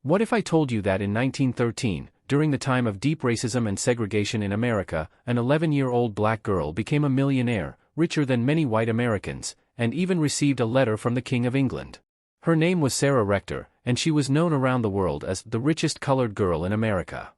What if I told you that in 1913, during the time of deep racism and segregation in America, an 11-year-old black girl became a millionaire, richer than many white Americans, and even received a letter from the King of England? Her name was Sarah Rector, and she was known around the world as the richest colored girl in America.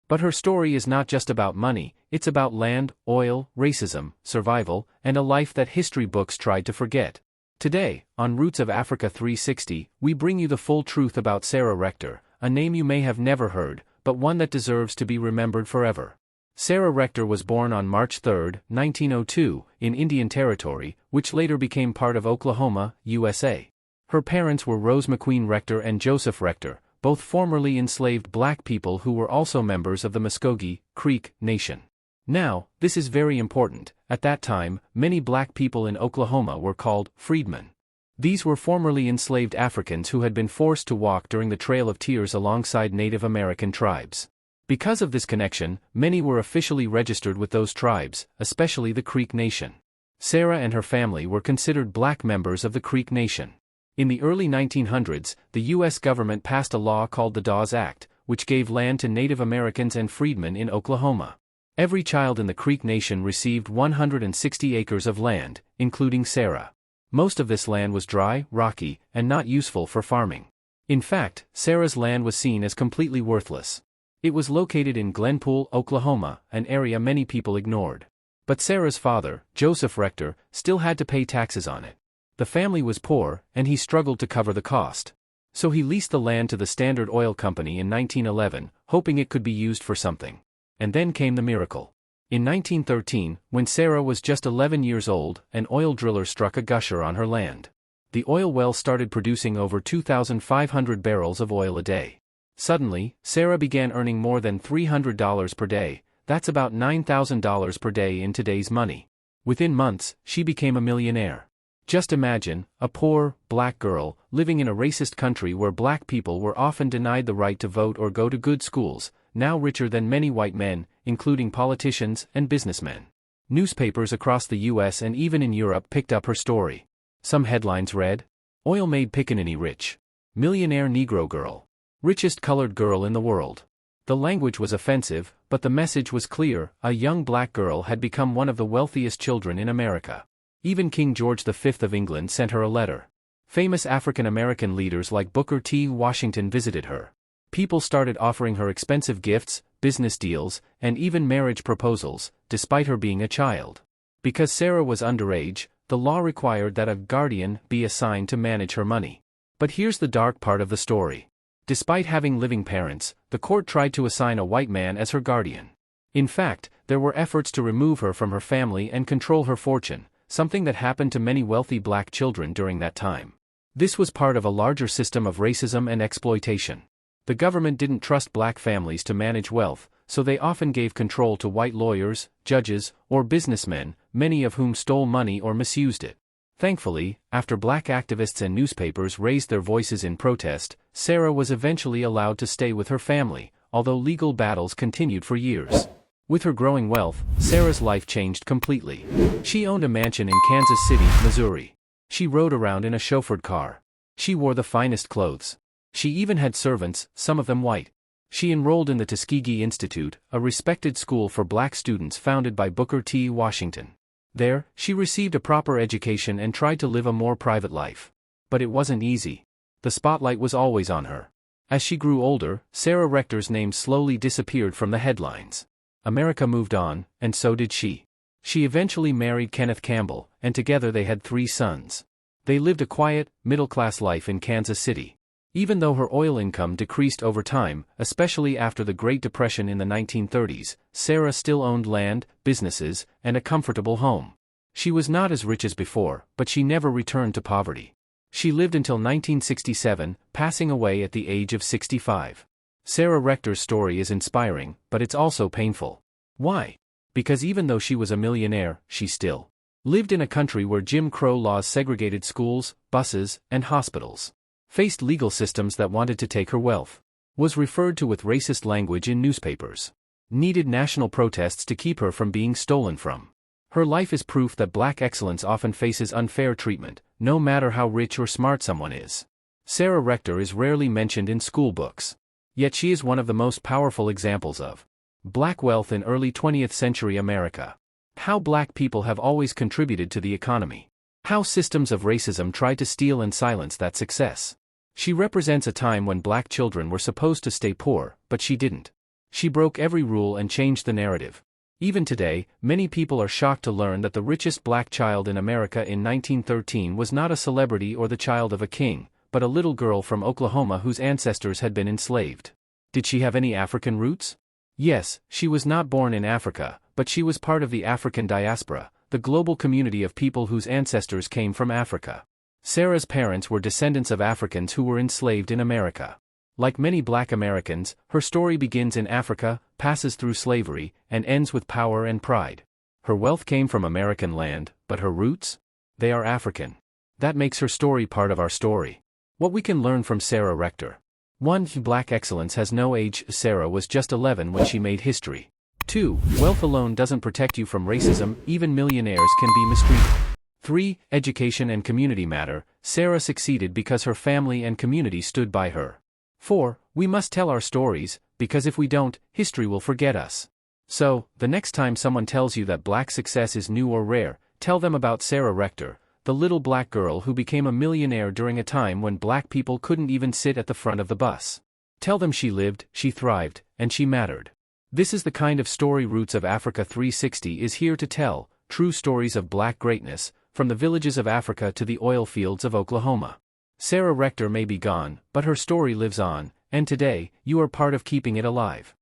But her story is not just about money, it's about land, oil, racism, survival, and a life that history books tried to forget. Today, on Roots of Africa 360, we bring you the full truth about Sarah Rector, a name you may have never heard, but one that deserves to be remembered forever. Sarah Rector was born on March 3, 1902, in Indian Territory, which later became part of Oklahoma, USA. Her parents were Rose McQueen Rector and Joseph Rector, both formerly enslaved black people who were also members of the Muskogee Creek Nation. Now, this is very important. At that time, many black people in Oklahoma were called freedmen. These were formerly enslaved Africans who had been forced to walk during the Trail of Tears alongside Native American tribes. Because of this connection, many were officially registered with those tribes, especially the Creek Nation. Sarah and her family were considered black members of the Creek Nation. In the early 1900s, the U.S. government passed a law called the Daw Act, which gave land to Native Americans and freedmen in Oklahoma. Every child in the Creek Nation received 160 acres of land, including Sarah. Most of this land was dry, rocky, and not useful for farming. In fact, Sarah's land was seen as completely worthless. It was located in Glenpool, Oklahoma, an area many people ignored. But Sarah's father, Joseph Rector, still had to pay taxes on it. The family was poor, and he struggled to cover the cost. So he leased the land to the Standard Oil Company in 1911, hoping it could be used for something. And then came the miracle. In 1913, when Sarah was just 11 years old, an oil driller struck a gusher on her land. The oil well started producing over 2,500 barrels of oil a day. Suddenly, Sarah began earning more than $300 per day. That's about $9,000 per day in today's money. Within months, she became a millionaire. Just imagine, a poor, black girl, living in a racist country where black people were often denied the right to vote or go to good schools, now richer than many white men, including politicians and businessmen. Newspapers across the U.S. and even in Europe picked up her story. Some headlines read, "Oil made Pickaninny rich. Millionaire Negro girl. Richest colored girl in the world." The language was offensive, but the message was clear: a young black girl had become one of the wealthiest children in America. Even King George V of England sent her a letter. Famous African American leaders like Booker T. Washington visited her. People started offering her expensive gifts, business deals, and even marriage proposals, despite her being a child. Because Sarah was underage, the law required that a guardian be assigned to manage her money. But here's the dark part of the story. Despite having living parents, the court tried to assign a white man as her guardian. In fact, there were efforts to remove her from her family and control her fortune, something that happened to many wealthy black children during that time. This was part of a larger system of racism and exploitation. The government didn't trust black families to manage wealth, so they often gave control to white lawyers, judges, or businessmen, many of whom stole money or misused it. Thankfully, after black activists and newspapers raised their voices in protest, Sarah was eventually allowed to stay with her family, although legal battles continued for years. With her growing wealth, Sarah's life changed completely. She owned a mansion in Kansas City, Missouri. She rode around in a chauffeured car. She wore the finest clothes. She even had servants, some of them white. She enrolled in the Tuskegee Institute, a respected school for black students founded by Booker T. Washington. There, she received a proper education and tried to live a more private life. But it wasn't easy. The spotlight was always on her. As she grew older, Sarah Rector's name slowly disappeared from the headlines. America moved on, and so did she. She eventually married Kenneth Campbell, and together they had 3 sons. They lived a quiet, middle-class life in Kansas City. Even though her oil income decreased over time, especially after the Great Depression in the 1930s, Sarah still owned land, businesses, and a comfortable home. She was not as rich as before, but she never returned to poverty. She lived until 1967, passing away at the age of 65. Sarah Rector's story is inspiring, but it's also painful. Why? Because even though she was a millionaire, she still lived in a country where Jim Crow laws segregated schools, buses, and hospitals. Faced legal systems that wanted to take her wealth. Was referred to with racist language in newspapers. Needed national protests to keep her from being stolen from. Her life is proof that black excellence often faces unfair treatment, no matter how rich or smart someone is. Sarah Rector is rarely mentioned in school books. Yet she is one of the most powerful examples of black wealth in early 20th century America. How black people have always contributed to the economy. How systems of racism tried to steal and silence that success. She represents a time when black children were supposed to stay poor, but she didn't. She broke every rule and changed the narrative. Even today, many people are shocked to learn that the richest black child in America in 1913 was not a celebrity or the child of a king, but a little girl from Oklahoma whose ancestors had been enslaved. Did she have any African roots? Yes, she was not born in Africa, but she was part of the African diaspora, the global community of people whose ancestors came from Africa. Sarah's parents were descendants of Africans who were enslaved in America. Like many black Americans, her story begins in Africa, passes through slavery, and ends with power and pride. Her wealth came from American land, but her roots? They are African. That makes her story part of our story. What we can learn from Sarah Rector. 1. Black excellence has no age. Sarah was just 11 when she made history. 2. Wealth alone doesn't protect you from racism, even millionaires can be mistreated. 3. Education and community matter. Sarah succeeded because her family and community stood by her. 4. We must tell our stories, because if we don't, history will forget us. So, the next time someone tells you that black success is new or rare, tell them about Sarah Rector, the little black girl who became a millionaire during a time when black people couldn't even sit at the front of the bus. Tell them she lived, she thrived, and she mattered. This is the kind of story Roots of Africa 360 is here to tell, true stories of black greatness, from the villages of Africa to the oil fields of Oklahoma. Sarah Rector may be gone, but her story lives on, and today, you are part of keeping it alive.